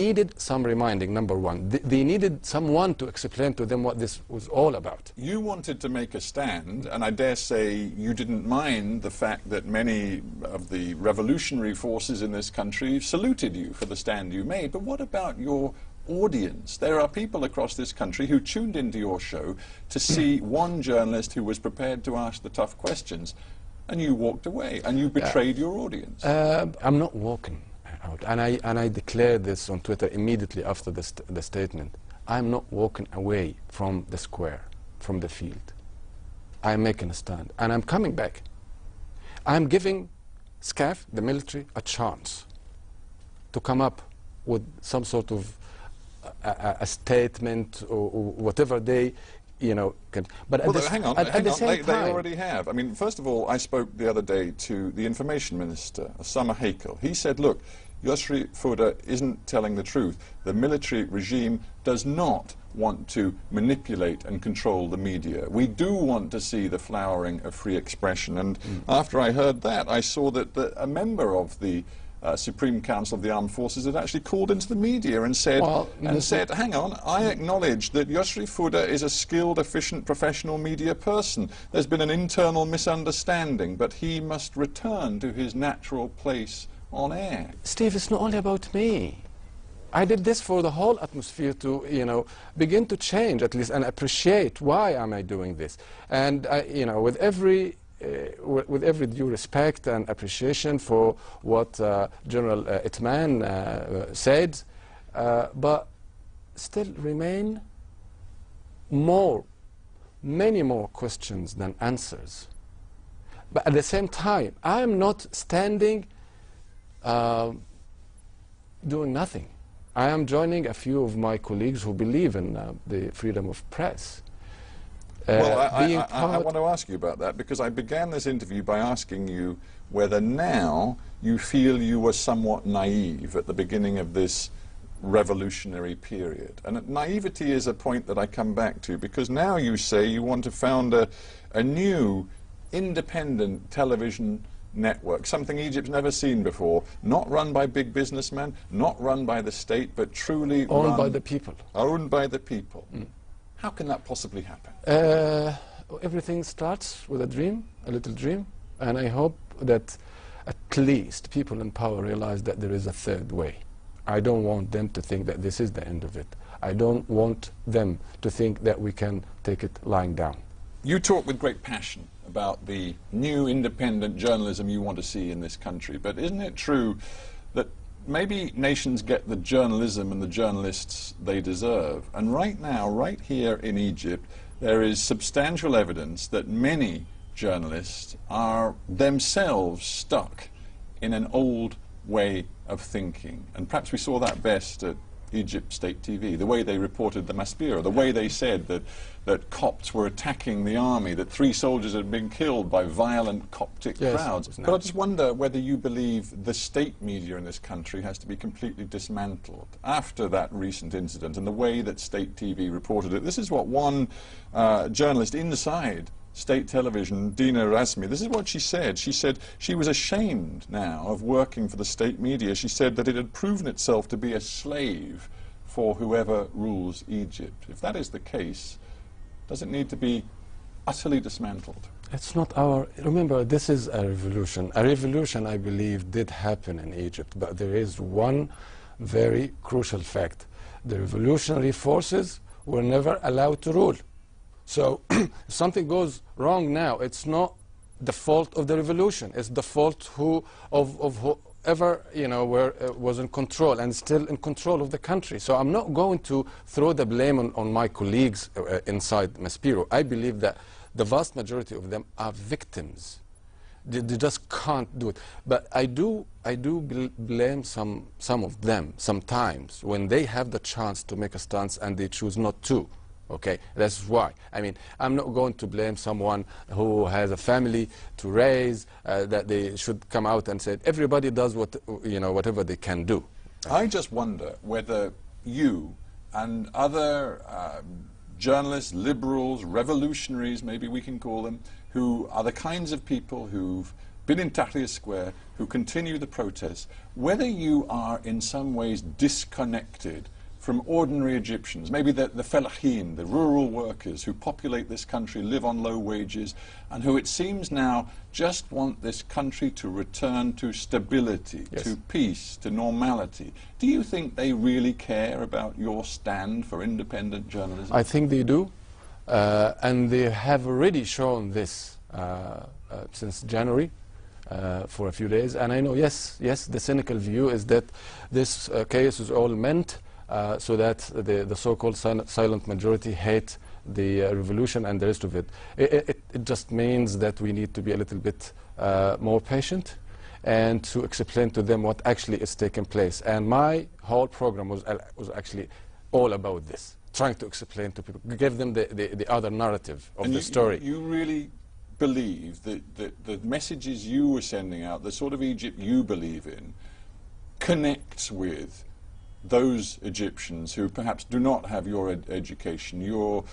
needed some reminding, number one. They needed someone to explain to them what this was all about. You wanted to make a stand, and I dare say you didn't mind the fact that many of the revolutionary forces in this country saluted you for the stand you made. But what about your audience? There are people across this country who tuned into your show to see one journalist who was prepared to ask the tough questions, and you walked away, and you betrayed your audience. I'm not walking out, and I declared this on Twitter immediately after the statement. I'm not walking away from the square, from the field. I'm making a stand, and I'm coming back. I'm giving SCAF, the military, a chance to come up with some sort of a statement or whatever they, you know, can. But well, hang on, they already have. I mean, first of all, I spoke the other day to the information minister, Osama Hakel. He said, look, Yosri Fouda isn't telling the truth. The military regime does not want to manipulate and control the media. We do want to see the flowering of free expression. And after I heard that, I saw that a member of the Supreme Council of the Armed Forces had actually called into the media and said, hang on, I acknowledge that Yosri Fouda is a skilled, efficient, professional media person. There's been an internal misunderstanding, but he must return to his natural place on air. Steve, it's not only about me. I did this for the whole atmosphere to, you know, begin to change at least and appreciate why am I doing this. And, you know, with every due respect and appreciation for what General Itman said, but still remain many more questions than answers. But at the same time, I am not standing doing nothing. I am joining a few of my colleagues who believe in the freedom of press. Well, I want to ask you about that, because I began this interview by asking you whether now you feel you were somewhat naive at the beginning of this revolutionary period. And naivety is a point that I come back to, because now you say you want to found a new independent television network, something Egypt's never seen before, not run by big businessmen, not run by the state, but truly owned by the people. Owned by the people. How can that possibly happen? Everything starts with a dream, a little dream, and I hope that at least people in power realize that there is a third way. I don't want them to think that this is the end of it. I don't want them to think that we can take it lying down. You talk with great passion about the new independent journalism you want to see in this country, but isn't it true that maybe nations get the journalism and the journalists they deserve? And right now, right here in Egypt, there is substantial evidence that many journalists are themselves stuck in an old way of thinking. And perhaps we saw that best at Egypt State TV, the way they reported the Maspira, the way they said that Copts were attacking the army, that 3 soldiers had been killed by violent Coptic crowds. But I just wonder whether you believe the state media in this country has to be completely dismantled after that recent incident and the way that state TV reported it. This is what one journalist inside state television, Dina Razmi, this is what she said. She said she was ashamed now of working for the state media. She said that it had proven itself to be a slave for whoever rules Egypt. If that is the case, does it need to be utterly dismantled? It's not our... Remember, this is a revolution. A revolution, I believe, did happen in Egypt, but there is one very crucial fact. The revolutionary forces were never allowed to rule. So if something goes wrong now, it's not the fault of the revolution. It's the fault of whoever, you know, was in control and still in control of the country. So I'm not going to throw the blame on my colleagues inside Maspiro. I believe that the vast majority of them are victims. They just can't do it. But I do blame some of them sometimes when they have the chance to make a stance and they choose not to. Okay, that's why. I mean, I'm not going to blame someone who has a family to raise, that they should come out and say, everybody does what, you know, whatever they can do. I just wonder whether you and other journalists, liberals, revolutionaries, maybe we can call them, who are the kinds of people who've been in Tahrir Square, who continue the protests, whether you are in some ways disconnected from ordinary Egyptians, maybe the fellahin, the rural workers who populate this country, live on low wages, and who it seems now just want this country to return to stability, yes, to peace, to normality. Do you think they really care about your stand for independent journalism? I think they do, and they have already shown this since January. For a few days, and I know, yes, the cynical view is that this chaos is all meant so that the so-called silent majority hate the revolution and the rest of it. It just means that we need to be a little bit more patient and to explain to them what actually is taking place. And my whole program was actually all about this, trying to explain to people, give them the other narrative of the story. You really believe that the messages you were sending out, the sort of Egypt you believe in, connects with those Egyptians who perhaps do not have your education, your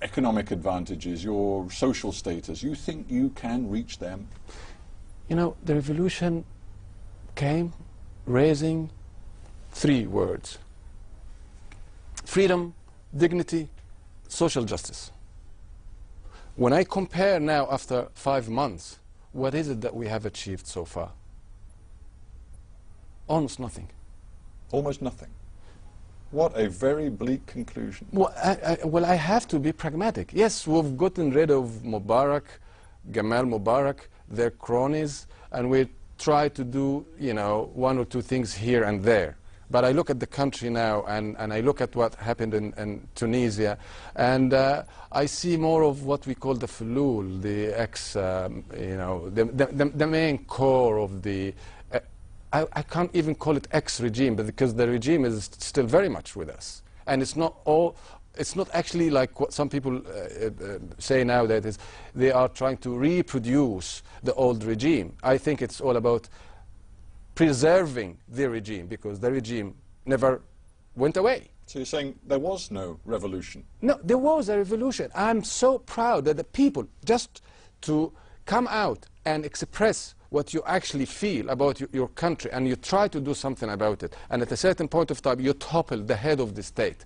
economic advantages, your social status? You think you can reach them? You know, the revolution came raising 3 words: freedom, dignity, social justice. When I compare now, after 5 months, what is it that we have achieved so far? Almost nothing. Almost nothing. What a very bleak conclusion. Well, I have to be pragmatic. Yes, we've gotten rid of Mubarak, Gamal Mubarak, their cronies, and we try to do, you know, 1 or 2 things here and there. But I look at the country now, and I look at what happened in Tunisia, and I see more of what we call the fulul, the the main core of the, I can't even call it ex-regime, but because the regime is still very much with us. And it's not actually like what some people say now, that they are trying to reproduce the old regime. I think it's all about preserving the regime, because the regime never went away. So you're saying there was no revolution? No, there was a revolution. I'm so proud that the people, just to come out and express what you actually feel about your country, and you try to do something about it, and at a certain point of time you topple the head of the state,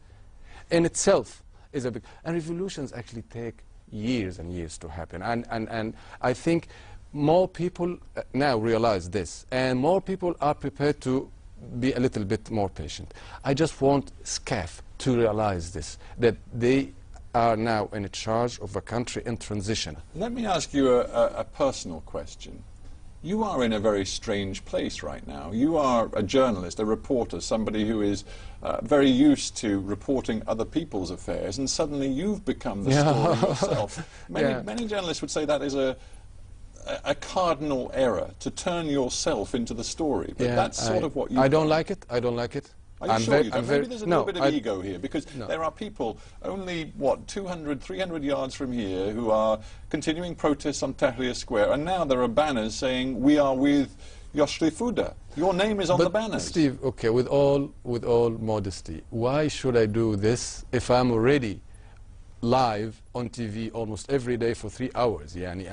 in itself is a big... And revolutions actually take years and years to happen. And I think more people now realize this, and more people are prepared to be a little bit more patient. I just want SCAF to realize this, that they are now in charge of a country in transition. Let me ask you a personal question. You are in a very strange place right now. You are a journalist, a reporter, somebody who is very used to reporting other people's affairs, and suddenly you've become the story yourself. Many journalists would say that is a cardinal error, to turn yourself into the story. But that's sort of what you... I don't like it. I don't like it. Are you sure you don't? Maybe there's a little bit of ego here, because there are people only, what, 200, 300 yards from here who are continuing protests on Tahrir Square, and now there are banners saying, "We are with Yosri Fouda." Your name is on the banners. Steve, okay, with all modesty, why should I do this if I'm already live on TV almost every day for 3 hours? Yani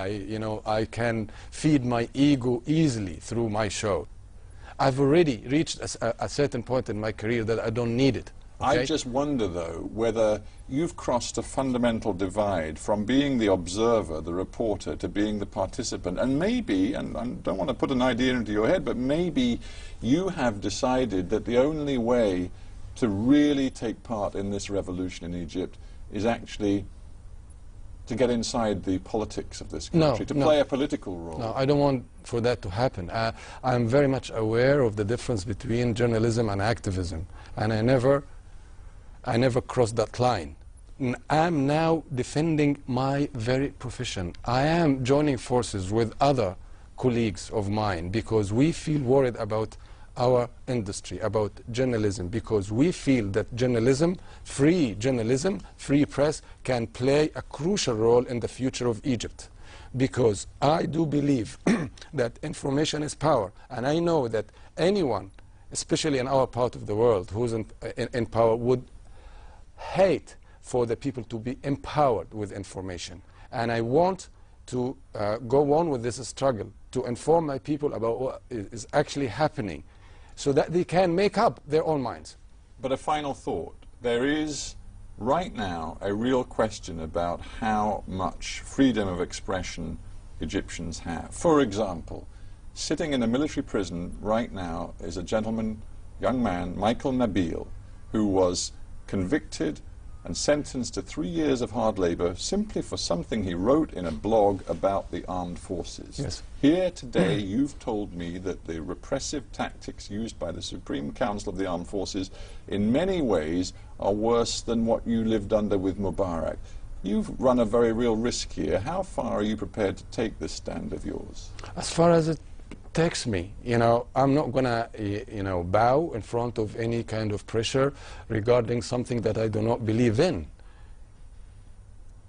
I can feed my ego easily through my show. I've already reached a certain point in my career that I don't need it. Okay? I just wonder, though, whether you've crossed a fundamental divide from being the observer, the reporter, to being the participant. And maybe, and I don't want to put an idea into your head, but maybe you have decided that the only way to really take part in this revolution in Egypt is actually to get inside the politics of this country, to play a political role. No, I don't want for that to happen. I'm very much aware of the difference between journalism and activism, and I never crossed that line. I'm now defending my very profession. I am joining forces with other colleagues of mine because we feel worried about our industry, about journalism, because we feel that journalism, free press, can play a crucial role in the future of Egypt. Because I do believe that information is power, and I know that anyone, especially in our part of the world, who's in power, would hate for the people to be empowered with information. And I want to go on with this struggle, to inform my people about what is actually happening, so that they can make up their own minds. But a final thought. There is, right now, a real question about how much freedom of expression Egyptians have. For example, sitting in a military prison right now is a gentleman, young man, Michael Nabil, who was convicted and sentenced to 3 years of hard labor simply for something he wrote in a blog about the armed forces. Yes. Here today you've told me that the repressive tactics used by the Supreme Council of the Armed Forces in many ways are worse than what you lived under with Mubarak. You've run a very real risk here. How far are you prepared to take this stand of yours? As far as it takes me, I'm not gonna, bow in front of any kind of pressure regarding something that I do not believe in.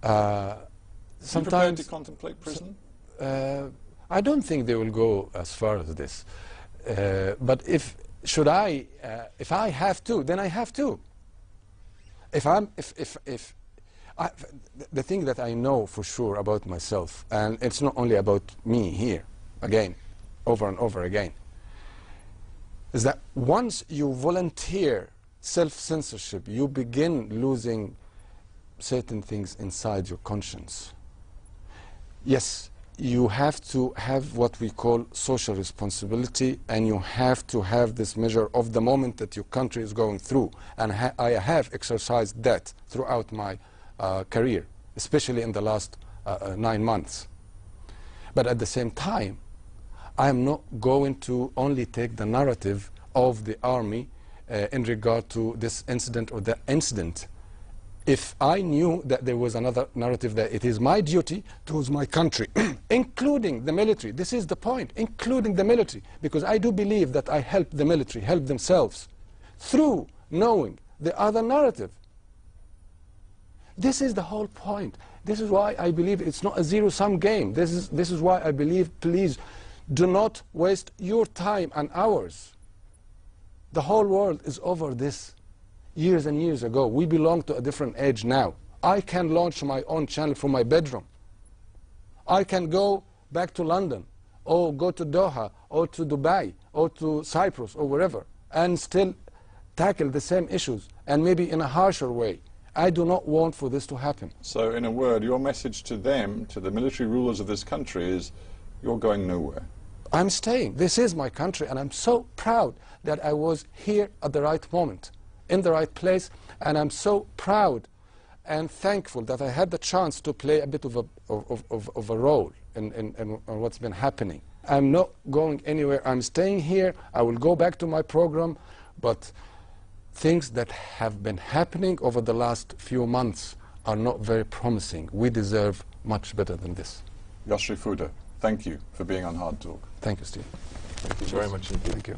Sometimes, you prepared to contemplate prison? I don't think they will go as far as this. But if I have to, then I have to. The thing that I know for sure about myself, and it's not only about me here, again, over and over again, is that once you volunteer self-censorship, you begin losing certain things inside your conscience. Yes, you have to have what we call social responsibility, and you have to have this measure of the moment that your country is going through. And I have exercised that throughout my career, especially in the last 9 months. But at the same time, I am not going to only take the narrative of the army in regard to this incident or that incident. If I knew that there was another narrative, that it is my duty towards my country, including the military, this is the point, including the military, because I do believe that I help the military help themselves through knowing the other narrative. This is the whole point. This is why I believe it's not a zero-sum game. This is why I believe, please, do not waste your time and ours. The whole world is over this years and years ago. We belong to a different age now. I can launch my own channel from my bedroom. I can go back to London, or go to Doha, or to Dubai, or to Cyprus, or wherever, and still tackle the same issues, and maybe in a harsher way. I do not want for this to happen. So, in a word, your message to them, to the military rulers of this country, is you're going nowhere. I'm staying. This is my country, and I'm so proud that I was here at the right moment, in the right place, and I'm so proud and thankful that I had the chance to play a bit of a role in what's been happening. I'm not going anywhere. I'm staying here. I will go back to my program, but things that have been happening over the last few months are not very promising. We deserve much better than this. Yosri Fouda, thank you for being on Hard Talk. Thank you, Steve. Thank you very much indeed. Thank you.